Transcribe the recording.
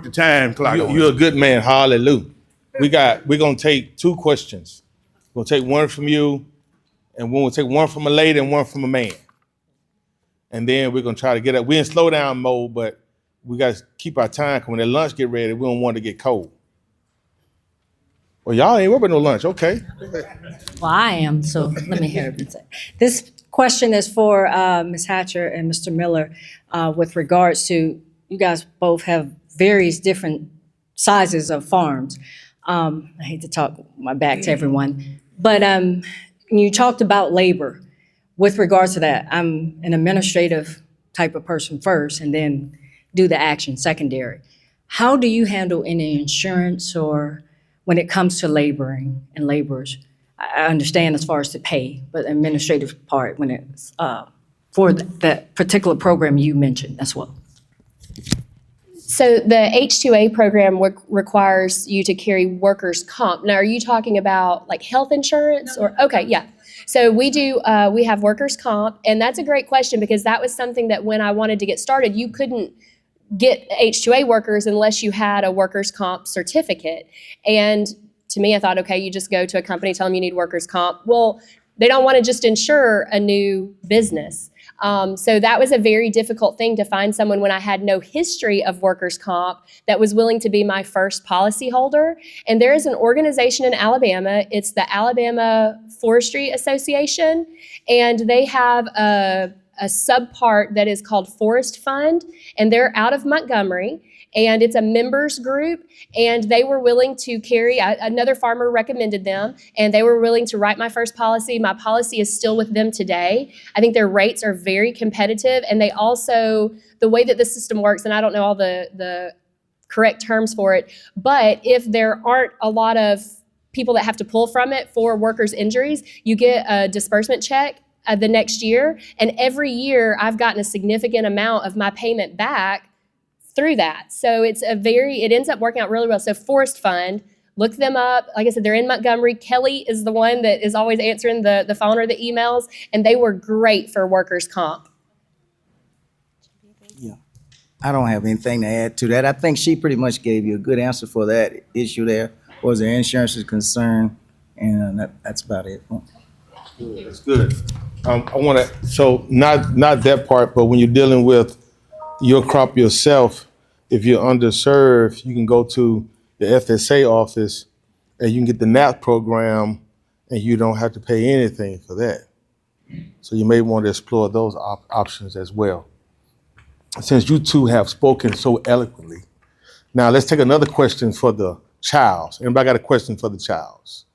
the time clock on. You're a good man. Hallelujah. We're gonna take 2 questions. We'll take one from you, and we'll take one from a lady and one from a man. And then we're gonna try to get up. We're in slow down mode, but we gotta keep our time. Cause when the lunch get ready, we don't want it to get cold. Well, y'all ain't working no lunch, okay? Well, I am, so let me hear it. This question is for Ms. Hatcher and Mr. Miller with regards to, you guys both have various different sizes of farms. I hate to talk my back to everyone, but you talked about labor. With regards to that, I'm an administrative type of person first and then do the action secondary. How do you handle any insurance or when it comes to laboring and laborers? I understand as far as the pay, but the administrative part when it's for that particular program you mentioned as well. So the H-2A program requires you to carry workers' comp. Now, are you talking about like health insurance or, okay, yeah. So we have workers' comp, and that's a great question because that was something that when I wanted to get started, you couldn't get H-2A workers unless you had a workers' comp certificate. And to me, I thought, okay, you just go to a company, tell them you need workers' comp. Well, they don't want to just insure a new business. So that was a very difficult thing to find someone when I had no history of workers' comp that was willing to be my first policyholder. And there is an organization in Alabama, it's the Alabama Forestry Association, and they have a subpart that is called Forest Fund, and they're out of Montgomery. And it's a members group, and they were willing to carry, another farmer recommended them, and they were willing to write my first policy. My policy is still with them today. I think their rates are very competitive, and they also, the way that the system works, and I don't know all the correct terms for it, but if there aren't a lot of people that have to pull from it for workers' injuries, you get a disbursement check the next year, and every year I've gotten a significant amount of my payment back through that. So it ends up working out really well. So Forest Fund, look them up. Like I said, they're in Montgomery. Kelly is the one that is always answering the phone or the emails, and they were great for workers' comp. Yeah, I don't have anything to add to that. I think she pretty much gave you a good answer for that issue there, as far as the insurance is concerned, and that's about it. That's good. I want to, so not that part, but when you're dealing with your crop yourself, if you're underserved, you can go to the FSA office and you can get the NAP program and you don't have to pay anything for that. So you may want to explore those options as well. Since you two have spoken so eloquently. Now let's take another question for the Childs. Anybody got a question for the Childs?